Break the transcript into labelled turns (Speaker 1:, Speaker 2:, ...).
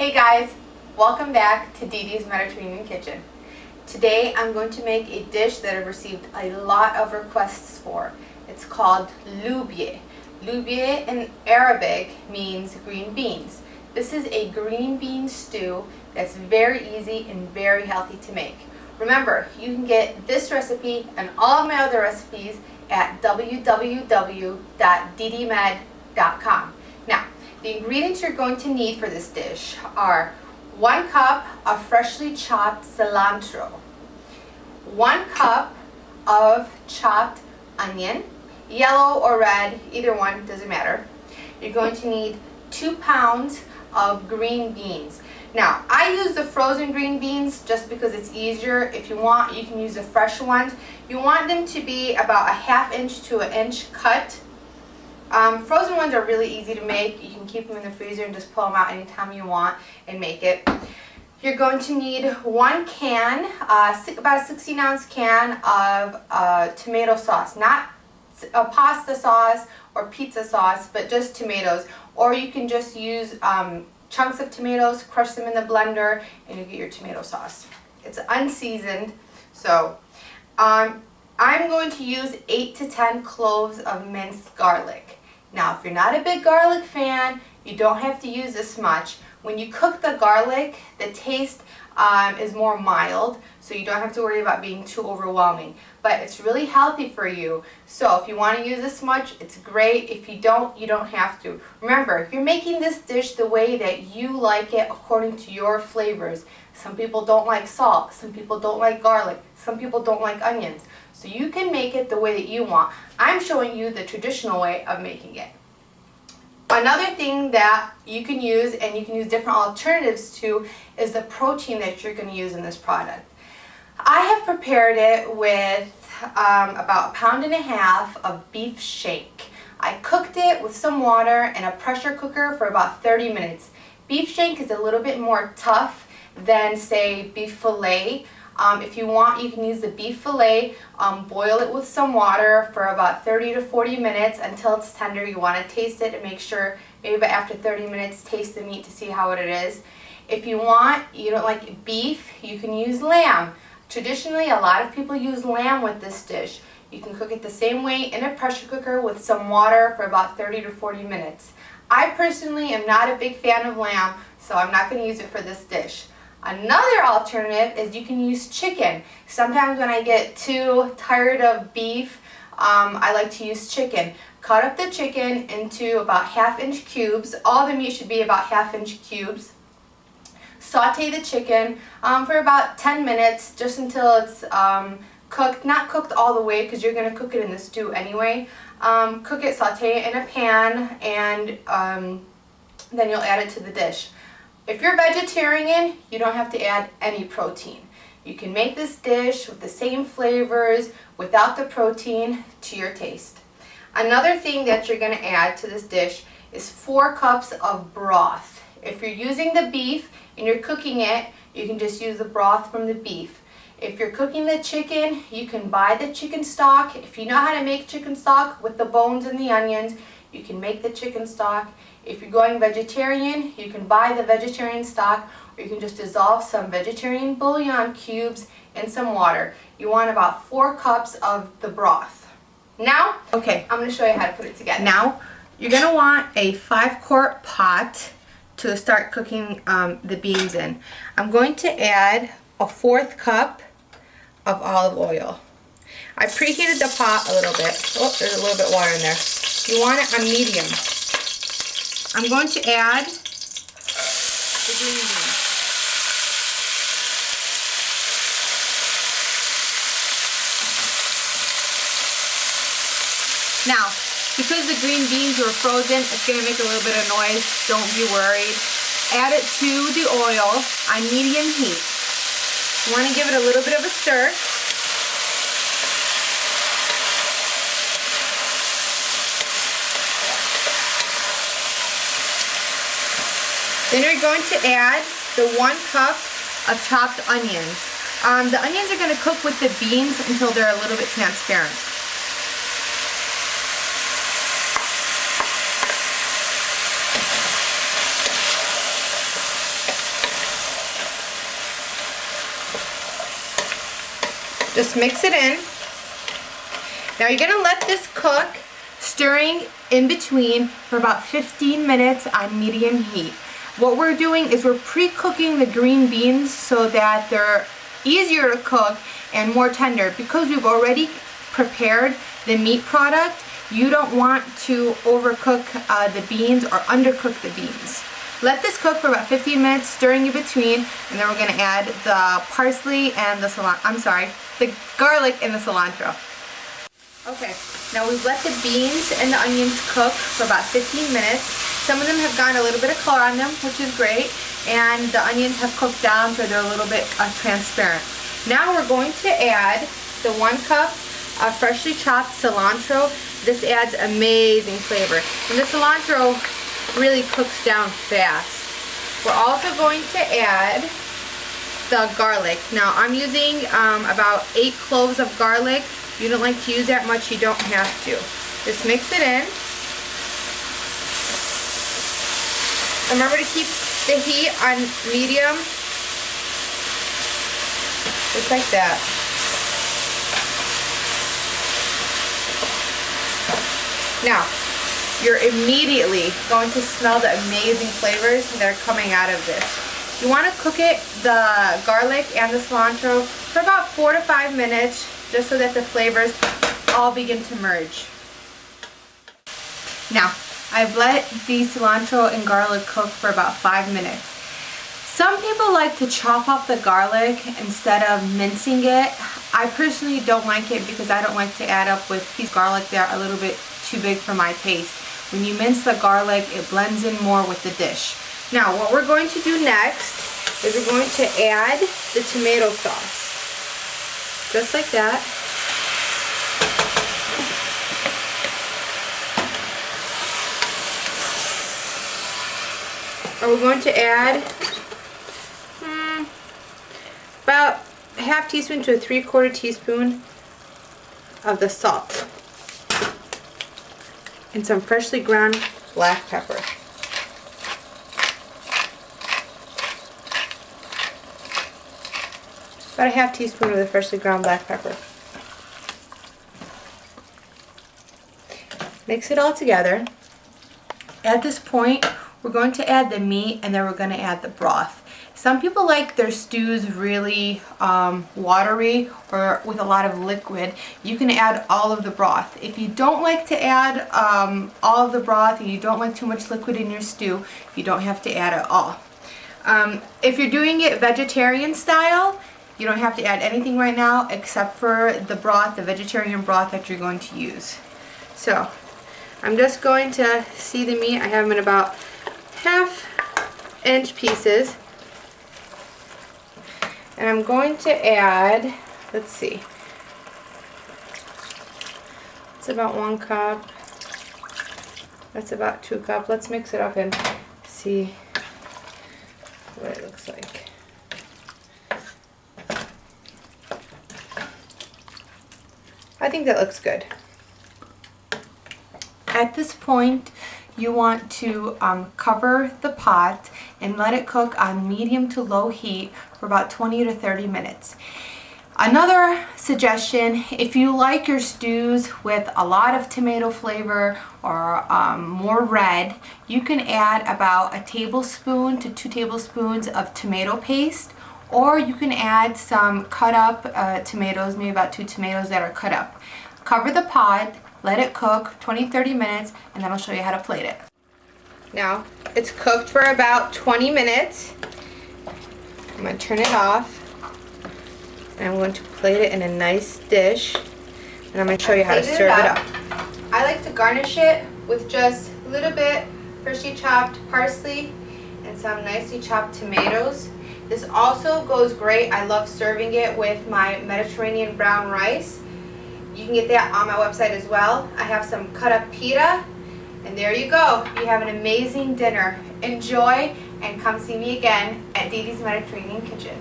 Speaker 1: Hey guys, welcome back to Dede's Mediterranean Kitchen. Today I'm going to make a dish that I've received a lot of requests for. It's called Lubia. Lubia in Arabic means green beans. This is a green bean stew that's very easy and very healthy to make. Remember, you can get this recipe and all of my other recipes at www.DedeMed.com. Now, the ingredients you're going to need for this dish are 1 cup of freshly chopped cilantro, 1 cup of chopped onion, yellow or red, either one, doesn't matter. You're going to need 2 pounds of green beans. Now, I use the frozen green beans just because it's easier. If you want, you can use the fresh ones. You want them to be about a 1/2 inch to 1 inch cut. Frozen ones are really easy to make. You can keep them in the freezer and just pull them out anytime you want and make it. You're going to need 1 can, about a 16-ounce can of tomato sauce, not a pasta sauce or pizza sauce, but just tomatoes. Or you can just use chunks of tomatoes, crush them in the blender, and you get your tomato sauce. It's unseasoned, so I'm going to use 8 to 10 cloves of minced garlic. Now, if you're not a big garlic fan, you don't have to use this much. When you cook the garlic, the taste is more mild, so you don't have to worry about being too overwhelming. But it's really healthy for you, so if you want to use this much, it's great. If you don't, you don't have to. Remember, you're making this dish the way that you like it according to your flavors. Some people don't like salt, some people don't like garlic, some people don't like onions. So you can make it the way that you want. I'm showing you the traditional way of making it. Another thing that you can use, and you can use different alternatives to, is the protein that you're going to use in this product. I have prepared it with about 1.5 pounds of beef shank. I cooked it with some water in a pressure cooker for about 30 minutes. Beef shank is a little bit more tough than, say, beef fillet. If you want, you can use the beef fillet, boil it with some water for about 30 to 40 minutes until it's tender. You want to taste it and make sure, maybe after 30 minutes, taste the meat to see how it is. If you want, you don't like beef, you can use lamb. Traditionally, a lot of people use lamb with this dish. You can cook it the same way in a pressure cooker with some water for about 30 to 40 minutes. I personally am not a big fan of lamb, so I'm not going to use it for this dish. Another alternative is you can use chicken. Sometimes when I get too tired of beef, I like to use chicken. Cut up the chicken into about 1/2 inch cubes. All the meat should be about 1/2 inch cubes. Saute the chicken for about 10 minutes, just until it's cooked. Not cooked all the way because you're going to cook it in the stew anyway. Cook it, saute it in a pan, and then you'll add it to the dish. If you're vegetarian, you don't have to add any protein. You can make this dish with the same flavors without the protein to your taste. Another thing that you're going to add to this dish is 4 cups of broth. If you're using the beef and you're cooking it, you can just use the broth from the beef. If you're cooking the chicken, you can buy the chicken stock. If you know how to make chicken stock with the bones and the onions, you can make the chicken stock. If you're going vegetarian, you can buy the vegetarian stock, or you can just dissolve some vegetarian bouillon cubes in some water. You want about 4 cups of the broth. Now, okay, I'm going to show you how to put it together. Now, you're going to want a 5-quart pot to start cooking the beans in. I'm going to add a 1/4 cup of olive oil. I preheated the pot a little bit. Oh, there's a little bit of water in there. You want it on medium. I'm going to add the green beans. Now, because the green beans were frozen, it's going to make a little bit of noise. Don't be worried. Add it to the oil on medium heat. You want to give it a little bit of a stir. Then you're going to add the 1 cup of chopped onions. The onions are going to cook with the beans until they're a little bit transparent. Just mix it in. Now you're gonna let this cook, stirring in between for about 15 minutes on medium heat. What we're doing is we're pre-cooking the green beans so that they're easier to cook and more tender. Because we've already prepared the meat product, you don't want to overcook the beans or undercook the beans. Let this cook for about 15 minutes, stirring in between, and then we're going to add the parsley and the the garlic and the cilantro. Okay, now we've let the beans and the onions cook for about 15 minutes. Some of them have gotten a little bit of color on them, which is great, and the onions have cooked down so they're a little bit transparent. Now we're going to add the 1 cup of freshly chopped cilantro. This adds amazing flavor, and the cilantro really cooks down fast. We're also going to add the garlic. Now I'm using about 8 cloves of garlic. If you don't like to use that much, you don't have to. Just mix it in. Remember to keep the heat on medium, just like that. Now, you're immediately going to smell the amazing flavors that are coming out of this. You want to cook it, the garlic and the cilantro, for about 4 to 5 minutes, just so that the flavors all begin to merge. Now, I've let the cilantro and garlic cook for about 5 minutes. Some people like to chop up the garlic instead of mincing it. I personally don't like it because I don't like to add up with pieces of garlic that are a little bit too big for my taste. When you mince the garlic, it blends in more with the dish. Now, what we're going to do next is we're going to add the tomato sauce. Just like that. And we're going to add about a half teaspoon to a 3/4 teaspoon of the salt. And some freshly ground black pepper. About a half teaspoon of the freshly ground black pepper. Mix it all together. At this point, we're going to add the meat and then we're going to add the broth. Some people like their stews really watery or with a lot of liquid. You can add all of the broth. If you don't like to add all of the broth and you don't like too much liquid in your stew, you don't have to add it all. If you're doing it vegetarian style, you don't have to add anything right now except for the broth, the vegetarian broth that you're going to use. So I'm just going to see the meat. I have them in about 1/2 inch pieces. And I'm going to add, let's see, it's about 1 cup. That's about 2 cups. Let's mix it up and see what it looks like. I think that looks good. At this point, you want to cover the pot and let it cook on medium to low heat for about 20 to 30 minutes. Another suggestion, if you like your stews with a lot of tomato flavor or more red, you can add about 1 tablespoon to 2 tablespoons of tomato paste, or you can add some cut up tomatoes, maybe about 2 tomatoes that are cut up. Cover the pot, let it cook 20-30 minutes, and then I'll show you how to plate it. Now, it's cooked for about 20 minutes. I'm going to turn it off, and I'm going to plate it in a nice dish, and I'm going to show you how to serve it up. I like to garnish it with just a little bit freshly chopped parsley and some nicely chopped tomatoes. This also goes great. I love serving it with my Mediterranean brown rice. You can get that on my website as well. I have some cut up pita, and there you go. You have an amazing dinner. Enjoy, and come see me again at Dede's Mediterranean Kitchen.